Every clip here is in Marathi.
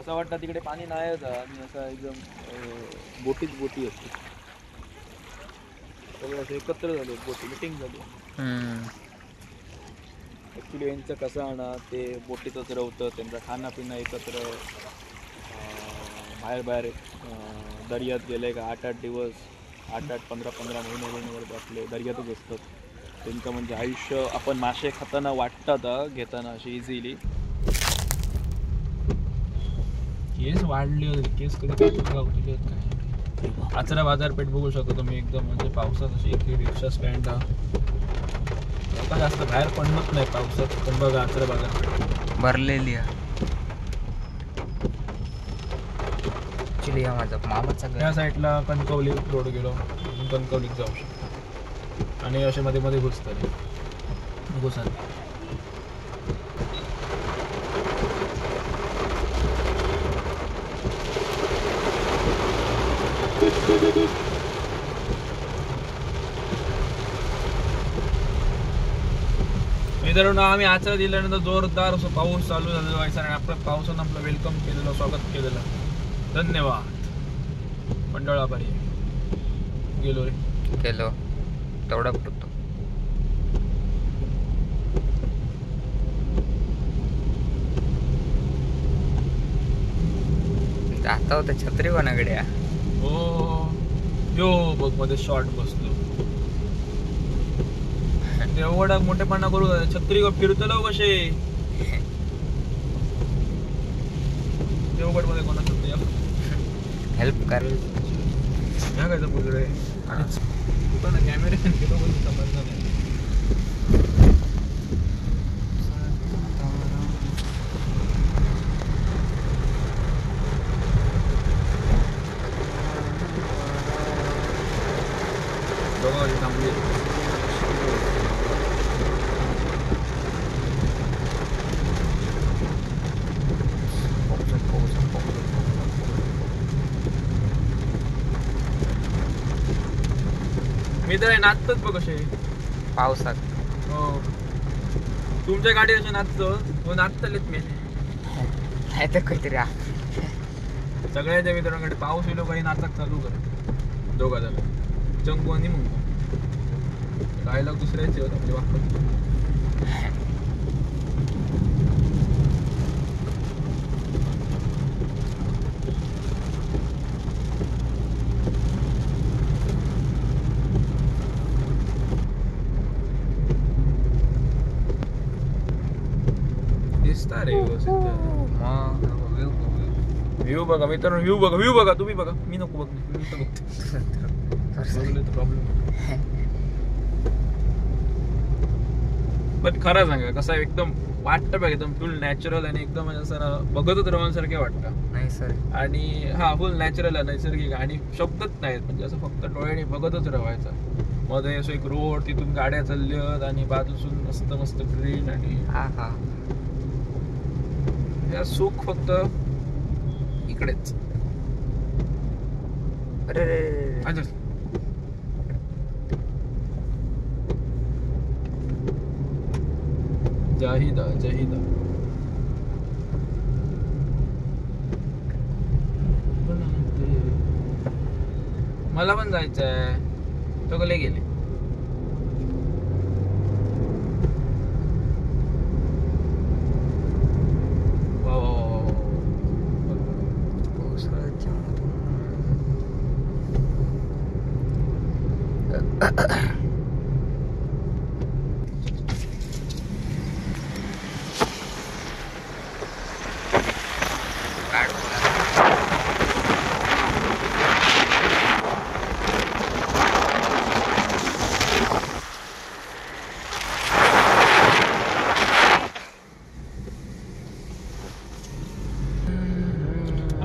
असं वाटतं तिकडे पाणी नाहीच आणि असं एकदम बोटी असते सगळं असं एकत्र झाले बोटी मिटिंग झाली ॲक्च्युली यांचं कसं आणा ते बोटीतच रवतं त्यांचा खाणंपिणं एकत्र बाहेर दर्यात गेले का 8-8 दिवस 8-15 महिन्यावर आपले दर्यातच असतात त्यांचं म्हणजे आयुष्य आपण मासे खाताना वाटतात घेताना अशी इझिली केस वाढले होते केस कधी काय आचरा बाजारपेठ बघू शकतो तुम्ही एकदम म्हणजे पावसात अशी एक रिक्षा स्टँड आता जास्त बाहेर पडत नाही पावसात पण बघा आचरा बाजारपेठ भरलेली आहे ॲक्च्युली हा माझा मामाचा त्या साईडला कणकवली रोड गेलो कणकवलीत जाऊ शकतो आणि असे मध्ये मध्ये घुसतात घुसात मित्रांनो आम्ही आचरा दिल्यानंतर जोरदार असं पाऊस चालू झालेला व्हायचा आणि आपण पावसानं आपलं वेलकम केलेलं स्वागत केलेलं धन्यवाद मंडळाभारी गेलो तेवढा पुरतो आता होता छत्री कोणाकडे हो यो बघ मध्ये शॉर्ट बसलो एवढा मोठेपणा करू छत्री फिरतलो कसे देवगड मध्ये कोणा हेल्प कर ह्या काय पुढे कॅमेरे समजलं नाही थांबली मी तर नाचतच बघ कसे पावसात हो तुमच्या गाडी असे नाचतो हो नाचतलेच मी नाही तर काहीतरी सगळ्याच्या मित्रांकडे पाऊस येलो काही नाचक चालू कर दोघा जण चंगू आणि मुंगू गायला दुसऱ्याचे होत आपले वाक्य व्ह्यू बघा मित्रांनो व्ह्यू बघा तुम्ही बघा मी नको बघ मी तर बघते प्रॉब्लेम पण खरं सांगा कसं एकदम वाटतं बघ एकदम फुल नॅचरल आणि एकदम असं बघतच रवांसारखे वाटतं नाही सर आणि हा फुल नॅचरल आहे नैसर्गिक आणि शब्दच नाहीत म्हणजे असं फक्त डोळ्याने बघतच रवायचं मध्ये असं एक रोड तिथून गाड्या चालल्यात आणि बाजूसून मस्त मस्त ग्रीन आणि या सुख फक्त इकडेच जाहिदा मला पण जायचंय तो कले गेले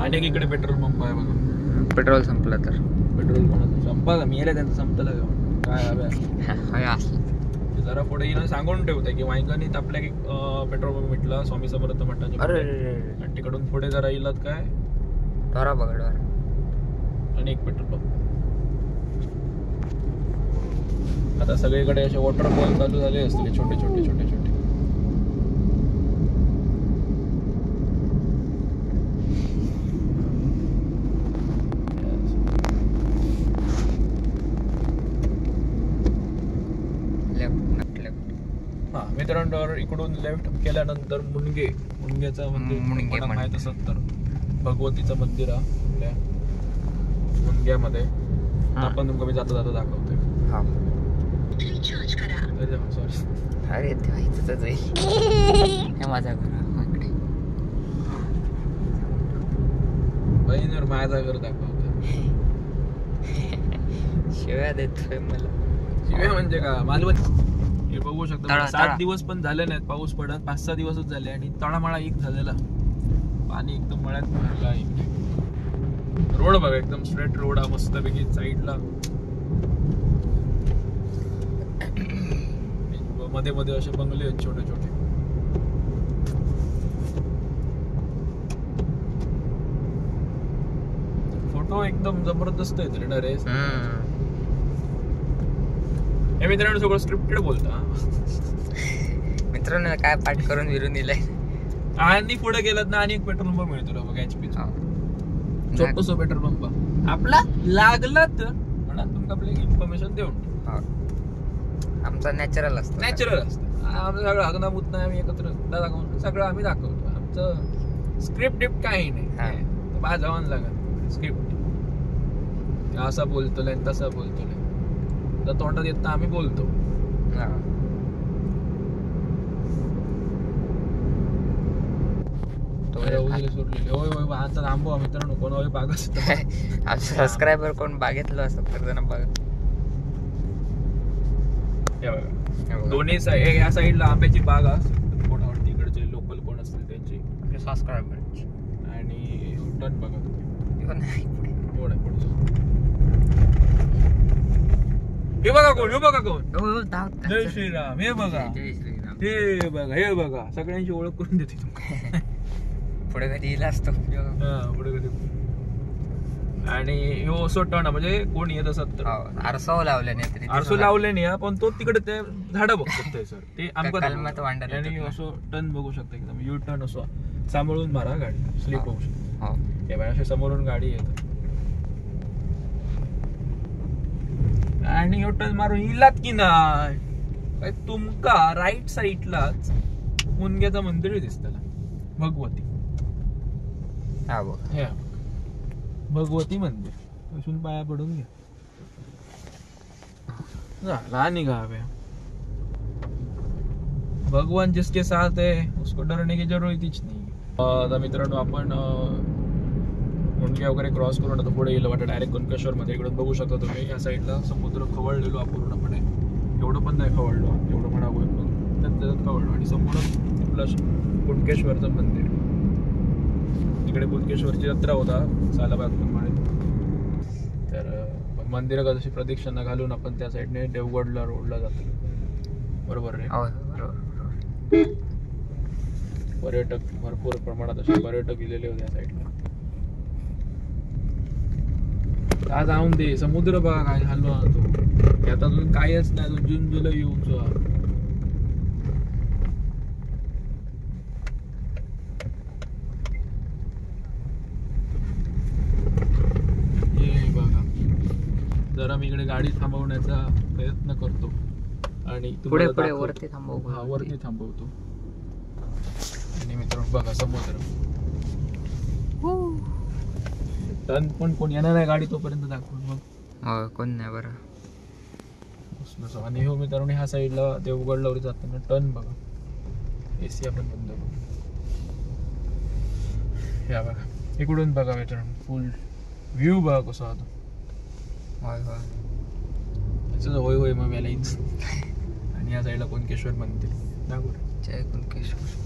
आणि इकडे पेट्रोल पंप आहे बघा पेट्रोल संपलं तर पेट्रोल कोणाचं संपलं मी त्यांचं संपलं काय असलं जरा पुढे येणं सांगून ठेवतंय की वांगणीत आपल्या एक पेट्रोल पंप भेटला स्वामी समर्थ मठाच्या आणि तिकडून पुढे जरा येईल काय डोरा बघा डोरा आणि एक पेट्रोल पंप आता सगळीकडे असे वॉटरफॉल चालू झाले असतील छोटे छोटे छोटे छोटे मित्रांनो इकडून लेफ्ट केल्यानंतर मुनगेचं मंदिर मुनगे कोणाला मंदिर. माहित असेल तर भगवतीचं मंदिर आहे आपल्या मुनग्यामध्ये. आपण तुमका मी जाता जाता दाखवतोय. हा सॉरी. अरे तेव्हा इथंच जाईल हे माझ्या घराकडे. बहिणीवर माझा घर दाखवतोय. शिव्या देतोय मला. शिवाय म्हणजे का मालवण हे बघू शकता. तळा, 7 तळा. दिवस पण झाले नाहीत पाऊस पडत. 5-6 दिवसच झाले आणि तळामळा एक झालेला. पाणी एकदम मळ्यात भरला इकडे. रोड बघा एकदम स्ट्रेट रोड हा मस्तपैकी साईडला. मध्ये मध्ये असे बंगले आहेत छोटे छोटे. फोटो एकदम जबरदस्त आहेत रे नरेश. हे मित्रांनो सगळं स्क्रिप्टेड बोलता. मित्रांनो काय पाठ करून विरून दिलंय. आणि पुढे गेलात ना आणि एक पेट्रोल पंप मिळतो तुला बघ HP चा. छोटस पेट्रोल पंप आपला लागला तर म्हणा तुमका आपली इन्फॉर्मेशन देऊन. आमचा नॅचरल असतो. नॅचरल असतं आमचं सगळं हगना मुत नाही. आम्ही एकत्र दाखवून सगळं आम्ही दाखवतो. आमचं स्क्रिप्ट डिप्ट काही नाही. भाजावान लागत स्क्रिप्ट असा बोलतोय तसा बोलतोय तर तोंडात येत आम्ही बोलतो. सोडलेले होय होय आता थांबवा मित्रांनो. कोण होय बागच सबस्क्रायबर कोण बागेतलं असं तर जण बघा. हे बघा दोन्ही साईड या साईडला आंब्याची बाग असते. कोण आवडते इकडचे लोकल कोण असतील त्यांची सबस्क्रायबर. आणि टन बघा तुम्ही हे बघा कोण हे बघा कोण. जय श्रीराम. हे बघा हे बघा हे बघा सगळ्यांची ओळख करून देते तुम्हाला. पुढे कधी येईल असतो पुढे कधी. आणि ह्यो असो टन म्हणजे कोण येत असत तर आरसो लावले नाही. आरसो लावले नाही पण तो तिकडे ते झाडं बघतो सर ते आमका. आणि असो टन बघू शकता एकदम यू टर्न असो सांभाळून मारा गाडी स्लिप होऊ शकते. हे असे समोरून गाडी येत आणि ह्यो टर्न मारून इलात की नाही तुमका राईट साईडलाच मुनग्याचं मंदिर दिसतला भगवती. हा बघ भगवती मंदिर असून पाया पडून घ्या. झाला निघावे. भगवान जिसके साथ है उसको डरने की जरूरत नहीं. आता मित्रांनो आपण मुंडक्या वगैरे क्रॉस करून आता पुढे येईल वाटतं डायरेक्ट कुणकेश्वर मध्ये. इकडून बघू शकता तुम्ही या साईडला समुद्र खवळलेलो पूर्णपणे. एवढं पण नाही खवळलो एवढं म्हणावं त्यात खवळलो. आणि समोरच आपलं कुणकेश्वरचं मंदिर. इकडे कुणकेश्वरची जत्रा होता सालाबाद प्रमाणे. तर मंदिरात अशी प्रदक्षिणा घालून आपण त्या साईडने देवगडला रोडला जातो. बरोबर रे. पर्यटक भरपूर प्रमाणात असे पर्यटक गेलेले होते या साईडला. आज जाऊन दे समुद्र बघा काय झालो तो. आता अजून कायच नाही. अजून जून जुलै येऊच. जरा मी इकडे गाडी थांबवण्याचा प्रयत्न करतो आणि पुढे पुढे वरती थांबवतो. हा वरती थांबवतो. आणि मित्रांनो बघा समुद्र. टन पण कोण येणार नाही गाडी तोपर्यंत दाखवून मग कोण नाही बरं. आणि हो मित्रांनो ह्या साईडला देवगडला वगैरे जाताना टन बघा AC आपण बंद करू. ह्या बघा इकडून बघा मित्रांनो फुल व्ह्यू बघा कसा होता. होय होय मग याला आणि या साईडला कुणकेश्वर मंदिर दाखवू. जय कुणकेश्वर.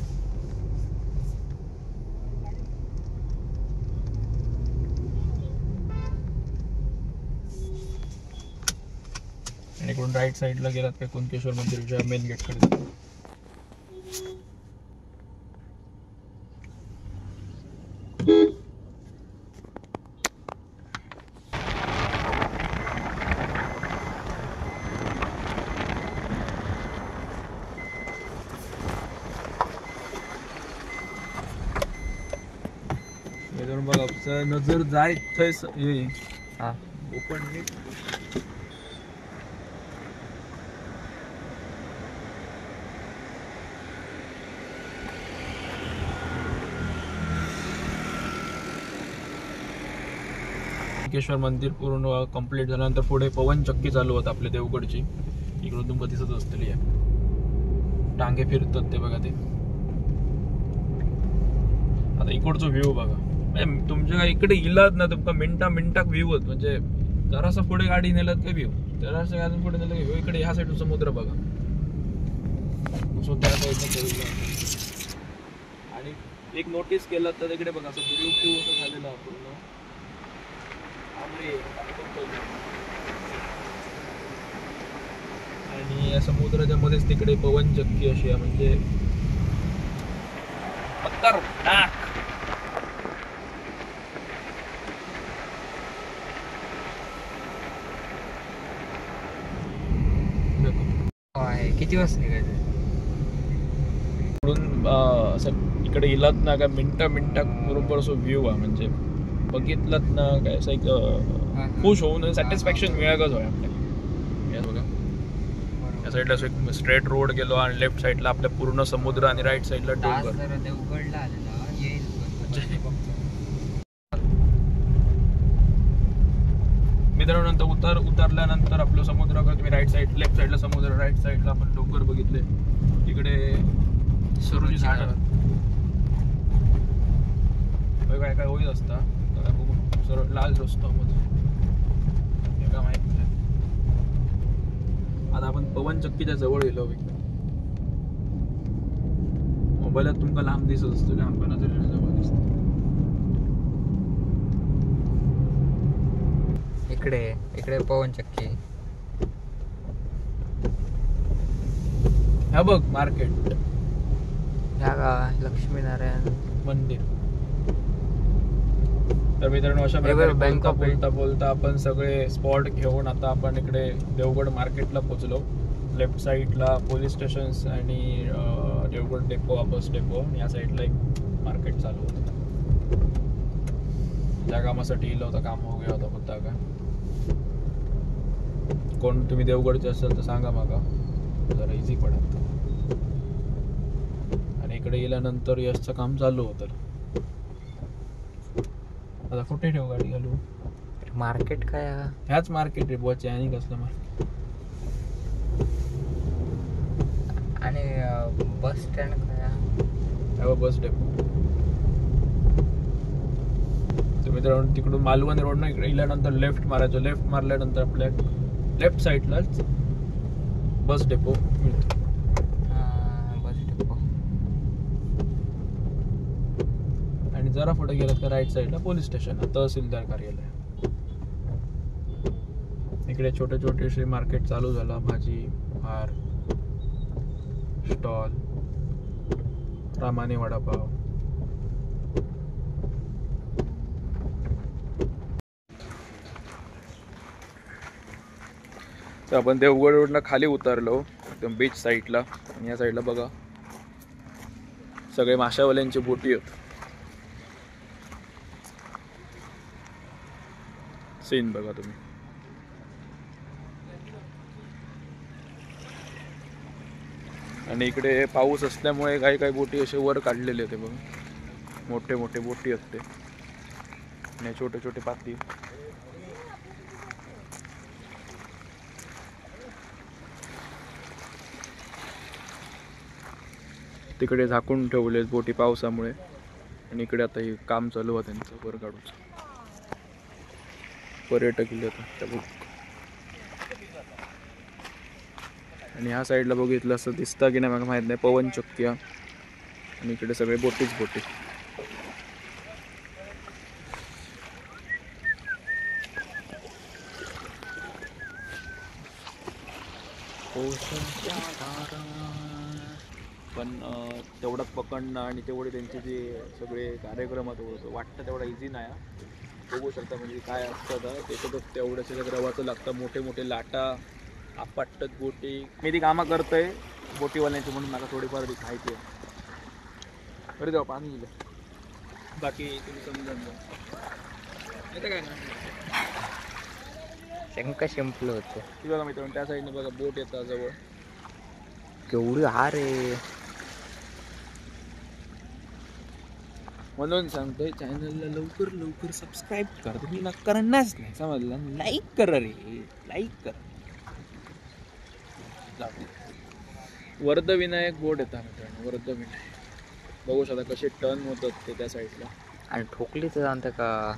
आणि इकडून राईट साईडला गेलात काय कुणकेश्वर मंदिरच्या मेन गेट कडे. बघा नजर जाय थंय ओपन त्र्यंबकेश्वर मंदिर पूर्ण कंप्लीट झाल्यानंतर पुढे पवन चक्की चालू होत आपल्या देवगडची. इकडून तुमका दिसत असतली टांगे फिरतात ते बघा ते. आता इकडचा व्ह्यू बघा, म्हणजे तुमच्या इकडे इलात ना तुमका मिनिटाक व्ह्यू होत. म्हणजे जरासं पुढे गाडी नेलात का व्ह्यू, जरासं अजून पुढे नेलं व्ह्यू. इकडे ह्या साईड समुद्र बघा, त्या साईडनं. आणि एक नोटीस केलं तर तिकडे बघा असं ब्ल्यू ब्ल्यू असं झालेलं आहे पूर्ण. आणि या समुद्राच्या मध्येच तिकडे पवन चक्की अशी आहे, म्हणजे खतरनाक. किती वाजता निघायचं इकडून असं इकडे इलात ना का मिनिटाक बरोबर असं व्ह्यू आहे. म्हणजे बघितलात ना काय असं एक खुश होऊन सॅटिस्फॅक्शन मिळालंच होय आपल्याला. या बघा या साईडला असं एक स्ट्रेट रोड गेलो आणि लेफ्ट साईडला आपल्या पूर्ण समुद्र आणि राईट साईडला डोंगर. देवगडला आलेला येईल मित्रांनो. नंतर उतरल्यानंतर आपलं समुद्र तुम्ही राईट साईड लेफ्ट साईडला समुद्र, राईट साईडला आपण डोंगर बघितले. तिकडे सुरूची झाड काय काय होईल असता बघून सरळ लाल रस्तो मधून का माहित नाही. आता आपण पवन चक्कीच्या जवळ गेलो. मोबाईलात तुमका लांब दिसत असतो, लांब नजरेला जवळ दिसत. इकडे पवन चक्की. हा बघ मार्केट, ह्या का लक्ष्मीनारायण मंदिर. तर मित्रांनो अशा प्रकारे बोलता आपण सगळे स्पॉट घेऊन आता आपण इकडे देवगड मार्केटला पोहोचलो. लेफ्ट साईडला पोलीस स्टेशन्स आणि देवगड डेपो, बस डेपो. आणि या साईडला एक मार्केट चालू होतं. त्या कामासाठी इलं होतं, काम हो गया होता का. कोण तुम्ही देवगडचे असाल तर सांगा मागा, जरा इझी पडत. आणि इकडे गेल्यानंतर यशचं काम चालू होतं. आता कुठे ठेवू गाडी घालू. मार्केट काय ह्याच मार्केट रे बोचे आणि कसलं मार्केट. आणि बस स्टँड काय बस डेपो. तुम्ही तर तिकडून मालवण रोड ना इकडे गेल्यानंतर लेफ्ट मारायचं. लेफ्ट मारल्यानंतर आपल्या लेफ्ट साईडलाच बस डेपो मिळतो. Bus depot. आणि जरा पुढे गेलं तर राईट साईडला पोलीस स्टेशन, तहसीलदार कार्यालय. इकडे छोटे छोटेसे मार्केट चालू झाला. भाजी हार स्टॉल, रामाने वडापाव. तर आपण देवगड रोडनं खाली उतरलो एकदम बीच साईडला. आणि या साईडला बघा सगळे माशावाल्यांची बोटी आहेत. सीन बघा तुम्ही. आणि इकडे पाऊस असल्यामुळे काही काही बोटी असे वर काढलेले होते बघा. मोठे मोठे बोटी असते आणि छोटे छोटे पाती. तिकडे झाकून ठेवले बोटी पावसामुळे. आणि इकडे आता हे काम चालू आहे त्यांचं वर काढूचं. पर्यटक इले होता. आणि ह्या साईडला बघितलं असं दिसतं की नाही मला माहित नाही, पवन चक्की. आणि इकडे सगळे बोटीच बोटी. पण तेवढं पकडणं आणि तेवढे त्यांचे जे सगळे कार्यक्रम वाटतं तेवढा इझी नाही. बघू शकता म्हणजे काय असतं त्याच्यातच तेवढं सगळं रवाचं लागतं. मोठे मोठे लाटा आपटतात बोटी. मी ती कामं करतोय बोटीवाल्यांची म्हणून मला थोडीफार माहिती आहे. बरं तेव्हा पाणी येईल, बाकी तुम्ही समजून जा. काय ना शंका शिंपलं होतं. ती बघा मित्रांनो त्या साईडने बघा बोट येतात जवळ. केवढी हार आहे. म्हणून सांगतोय चॅनलला लवकर लवकर सबस्क्राईब कर. तुम्ही ना करणारच नाही, समजलं? लाईक करा रे, लाईक करा. वर्धविनायक बोर्ड येतात मित्रांनो, वर्धविनायक बघू शकता कसे टर्न होतात ते त्या साईडला. आणि ठोकली तर जाणतं का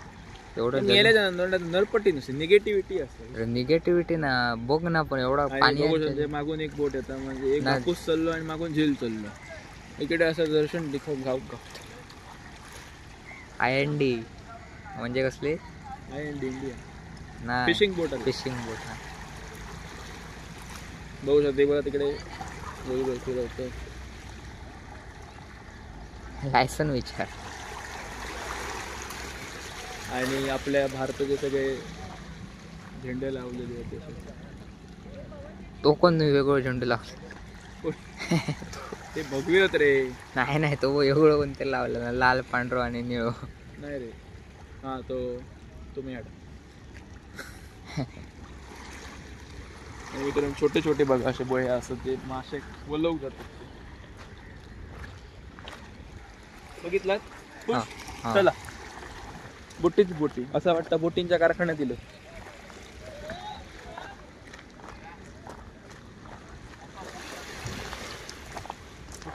एवढं गेल्याच्या नंतर नरपट्टी नसते, निगेटिव्हिटी असते. निगेटिव्हिटी ना बघ ना, पण एवढा पाणी बघू शकता मागून एक बोट येतात, म्हणजे एक कापूस चाललो आणि मागून झेल चाललो. इकडे असं दर्शन दिखाव गाव का IND म्हणजे कसले IND इंडिया ना फिशिंग बोट. फिशिंग बोट बघू शकते बघा तिकडे फिरवतं. लायसन विचार. आणि आपल्या भारताचे सगळे झेंडे लावलेले होते. तो कोण वेगळं झेंडू लावला? ते भगवीरथ रे. नाही तो वेगळं कोणते लावलं ना, लाल पांढरं आणि निळ. नाही रे, हा तो तुम्ही मित्रांनो छोटे छोटे बघा असे बोळे असतात, ते मासे वलवू जातात. बघितलात? चला बोटीच बोटी असं वाटतं बोटींच्या कारखान्यात दिलं.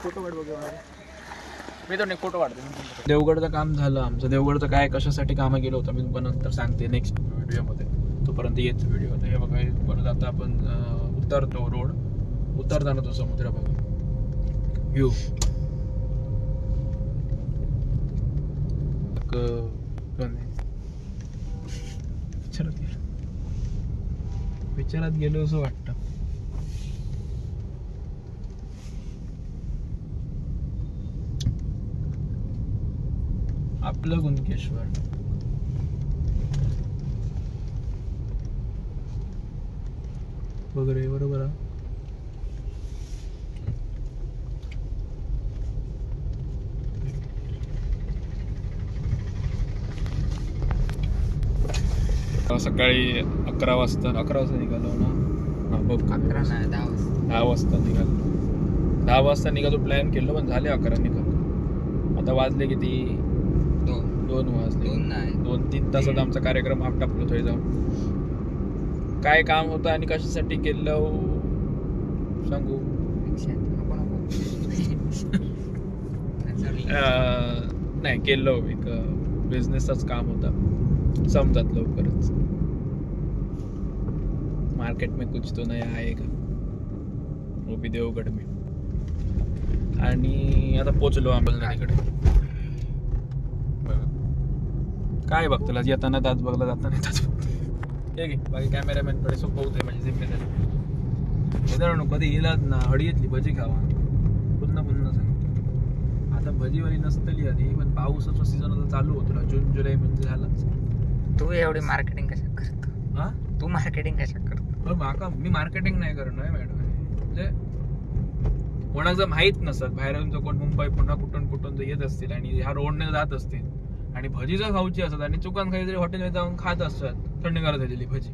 फोटो काढ बघा मी तर फोटो काढतो. देवगडचं काम झालं आमचं. देवगडचं काय कशासाठी कामं गेलं होतं मी तुम्हाला नंतर सांगते नेक्स्ट व्हिडिओमध्ये. तोपर्यंत येत व्हिडिओ. हे बघा परत आता आपण उतरतो रोड. उतरताना तो समुद्र बघा व्ह्यू. विचारात गेलो असं वाटतं. आपलं कुणकेश्वर वगैरे बरोबर. सकाळी 11 वाजता निघालो ना. बघ 11 नाही 10 वाजता. 10 वाजता निघालो. 10 वाजता निघालो प्लॅन केलं पण झाले 11 निघालो. आता वाजले किती? 2 वाजले. 2-3 तासात आमचा कार्यक्रम आपटापलो. थोडे जाऊन काय काम होतं आणि कशासाठी केलं सांगू नाही. केलं एक बिझनेसच काम होता समजत लवकरच. मार्केट में कुछ तो नया आएगा वो भी देवगड में. आणि आता पोचलो अंबलनेरकडे. काय बघतो येताना दात बघला जाताना दात बघतो. ठीक आहे बाकी कॅमेरामॅनकडे सोपवतोय माझी जिम्मेदारी. मित्रांनो कधी येलात ना हळीतली भजी खावा. पुन्हा सांगतो आता भजीवाली नसतली आधी पण पावसाचा सीझन आता चालू होतो. जून जुलै म्हणजे झालाच. तू एवढी मार्केटिंग कशा करतो? हा तू मार्केटिंग कशा करतो? माका मी मार्केटिंग नाही करणार मॅडम. म्हणजे कोणाक जर माहीत नसत बाहेरून जर कोण मुंबई पुन्हा कुठून येत असतील आणि ह्या रोडने जात असतील आणि भजी जर खाऊची असतात आणि चुकान काहीतरी हॉटेलमध्ये जाऊन खात असतात थंडगार झालेली भजी,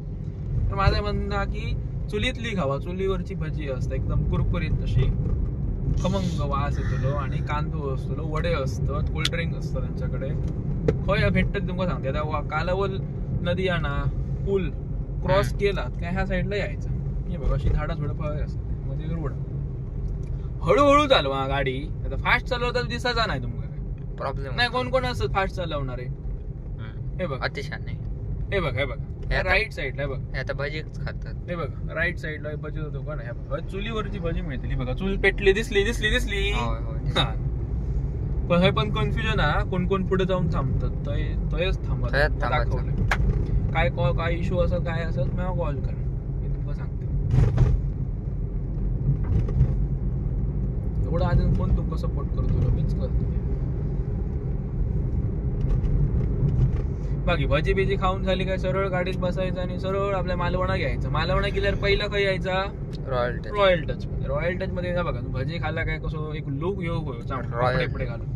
तर माझं म्हणणं की चुलीतली खावा. चुलीवरची भजी असतात एकदम कुरकुरीत अशी खमंग वास येतो आणि कांदो असतो, वडे असतात, कोल्ड्रिंक असतं त्यांच्याकडे. खय भेटतात तुमका सांगते. आता कालवल नदी आणा पूल क्रॉस केलात काय ह्या साईडला यायचं. हे बघ अशी झाडा झुडप असतात मध्ये रोड. हळूहळू चालवा गाडी. आता फास्ट चालवता दिसायचा नाही तुमका प्रॉब्लेम नाही. कोण असत फास्ट चालवणारे? हे बघ अतिशय नाही. हे बघ राईट साईडला बघ. आता भजीच खातात. हे बघ राईट साईडला भजी होतो का नाही. बघ चुलीवरची भजी मिळते. बघा चूल पेटली दिसली. पण हे पण कन्फ्युजन हा. कोण पुढे जाऊन थांबतात तयच थांबत दाखवलं. काय इश्यू असत काय असत मला कॉल कर मी तुमका सांगते. एवढं आधी कोण तुमका सपोर्ट करतो? मीच करतो. बाकी भजी बिजी खाऊन झाली काय सरळ गाडीत बसायचं आणि सरळ आपल्या मालवणा घ्यायचं. मालवणा गेल्यावर पहिला काय यायचा? रॉयल टच मध्ये. रॉयल टच मध्ये बघा भजी खायला काय कसं एक लुक येऊ कपडे घालून.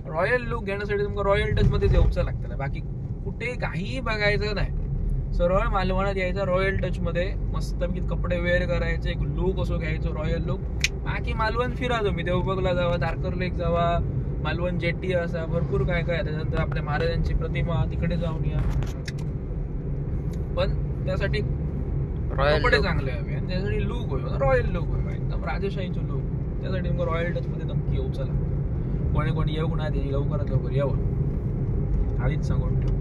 रॉयल लुक घेण्यासाठी तुमका रॉयल टच मध्ये येऊचं लागतं. बाकी कुठे काही बघायचं नाही. सरळ मालवणात यायचा रॉयल टच मध्ये मस्तपैकी कपडे वेअर करायचे. एक लुक असो घ्यायचो रॉयल लुक. बाकी मालवण फिरा तुम्ही. देवबागला जावा, तारकर लेक जावा, मालवण जेटी असा भरपूर काय काय. त्याच्यानंतर आपल्या महाराजांची प्रतिमा तिकडे जाऊन या. पण त्यासाठी कपडे चांगले हवे आणि त्यासाठी लुक होईल रॉयल लुक होईल एकदम राजेशाहीचं लुक. त्यासाठी मग रॉयल टच मध्ये नक्की येऊ. चला कोणी कोणी येऊ नाही त्याची लवकरात लवकर यावं आधीच सांगून ठेवतो.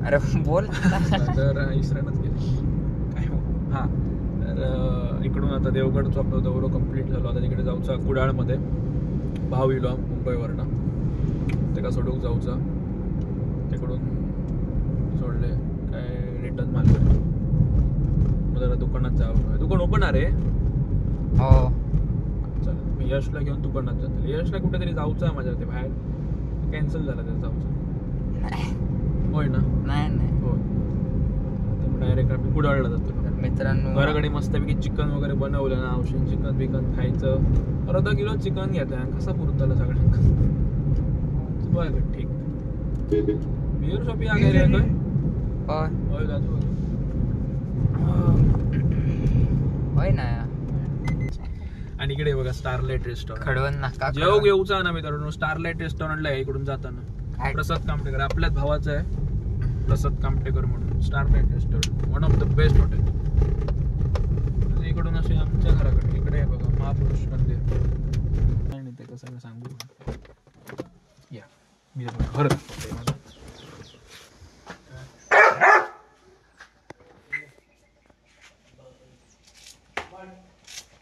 अरे बोल. तर इसरानच गेले काय. हा तर इकडून आता देवगडचं आपलं दौरा कम्प्लीट झालो. आता तिकडे जाऊचा कुडाळमध्ये भाव येलो मुंबईवरनं ते का सोडूक जाऊचा. तिकडून सोडले काय रिटर्न मालवण. मग जरा दुकानात जावं. दुकान ओपन आहे. हो चला मी यशला घेऊन दुकानात जातो. यशला कुठेतरी जाऊचा माझ्या ते बाहेर कॅन्सल झाला त्याचा जाऊचा. होय ना. नाही हो डायरेक्ट आम्ही कुडाळला जातो. मित्रांनो घराकडे मस्तपैकी चिकन वगैरे बनवलं ना. औषध चिकन बिकन खायचं. अर्धा किलो चिकन घेतोय. कसा पुरताला सगळ्यांना बघ ठीक. बिअर शॉपी आ गेले काय. होय दादू होय ना. आणि इकडे बघा स्टारलाइट रेस्टॉरंट खडवण नाका जेव घेऊचा ना मित्रांनो. स्टारलाइट रेस्टॉरंटला आहे इकडून जाताना. प्रसाद कामटेकर आपल्याच भावाचं आहे. प्रसाद कामटेकर म्हणून starlight restaurant one of the best hotel. इकडून असे आमच्या घराकडे इकडे आहे बघा महापुरुष मंदिर. नाही ते कसं सांगू या मी घर माझं.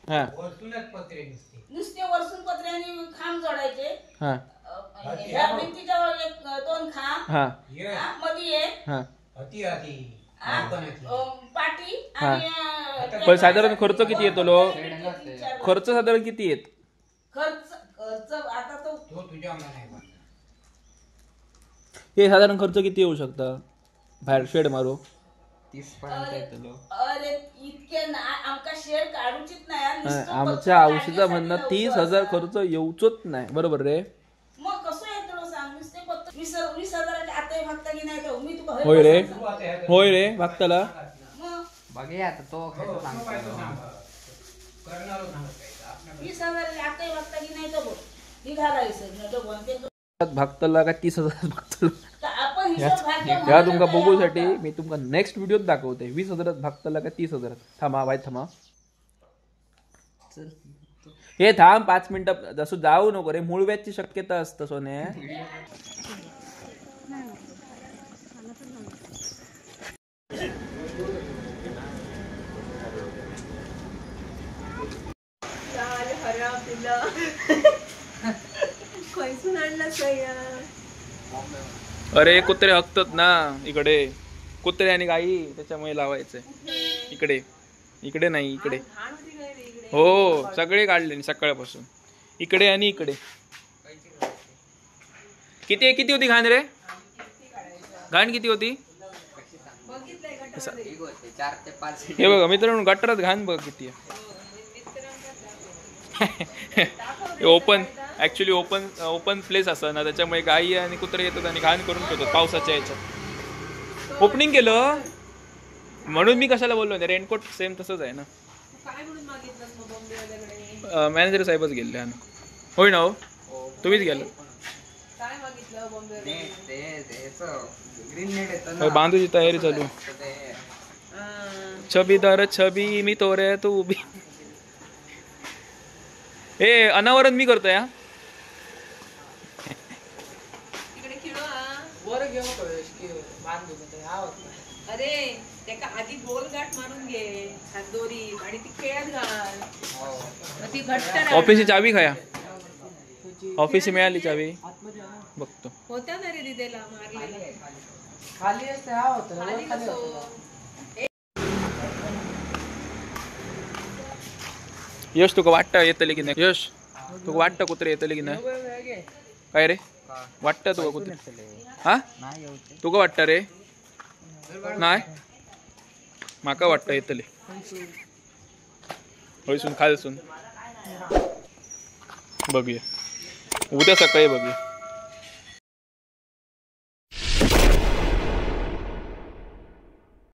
हा नुसते वरसून पत्र्याने खांब जोडायचे. हा ह्या भिंतीच्या एक दोन खांब हा मध्ये एक हा पाटी हा. आणि पण साधारण खर्च किती येतो लो. खर्च साधारण किती येत. खर्च आता तो हे साधारण खर्च किती येऊ शकता बाहेर शेड मारू. 30 पर्यंत येतो. अरे इतके आमका शेड काढूचीच नाही. आमच्या औषधा म्हणणं 30,000 खर्च येऊचोच नाही. बरोबर रे. मग कसं येतो सांग. नुसते 20,000च्या आता भागता की नाही तो मी तुला होय रे. होय रे भागताला. मग बघूया आता तो कसं सांगतो. 20,000च्या आता भागता की नाही तो बघ. ही घालायचं भागताला का 30,000 भागताला. आपण या तुमका बघूसाठी मी तुमका नेक्स्ट व्हिडिओत दाखवते. 20,000 भागताला का 30,000. थांबा बाय थांबा. हे थांब 5 मिनिटं. जसं जाऊ नको रे. मूळ व्याजची शक्यता असतं सोने. अरे कुत्रे हकतात ना इकडे. कुत्रे आणि गाई त्याच्यामुळे लावायचंय इकडे. इकडे नाही इकडे. हो सगळे काढले सकाळपासून. इकडे आणि इकडे. किती होती घाण रे. घाण किती होती. 4 ते 5. हे बघा मित्रांनो गटारात घाण बघा किती आहे. ओपन ऍक्च्युली ओपन प्लेस असं ना त्याच्यामुळे गाई आणि कुत्रे येतात आणि घाण करून ठेवतात पावसाच्या याच्यात. ओपनिंग केलं म्हणून मी कशाला बोललो नाही. रेनकोट सेम तसंच आहे ना. मॅनेजर साहेबच गेले ना. होय ना. हो तुम्हीच गेला. बांधूची तयारी चालू. छबी दर छबी मी तोरे तू उभी. हे अनावरण मी करतोय. अरे त्याका आधी गोल गाठ मारून घे दोरी आणि ती खेळत घाल. ती घट्ट ऑफिसची चावी खाया. ऑफिस मिळाली चावी बघतो. होत्या ना रे दिदेला मारलेला. खाली असते हा होतं. यश तुका वाटतं येतले की नाही. यश तुका वाटतं कुत्रे येतले की नाही. काय रे वाटतं तुका कुत्रे. हा तुका वाटतं रे. नाही माका वाटतं येतले. होयसून खालसून बघूया. उद्या सकाळी बघूया.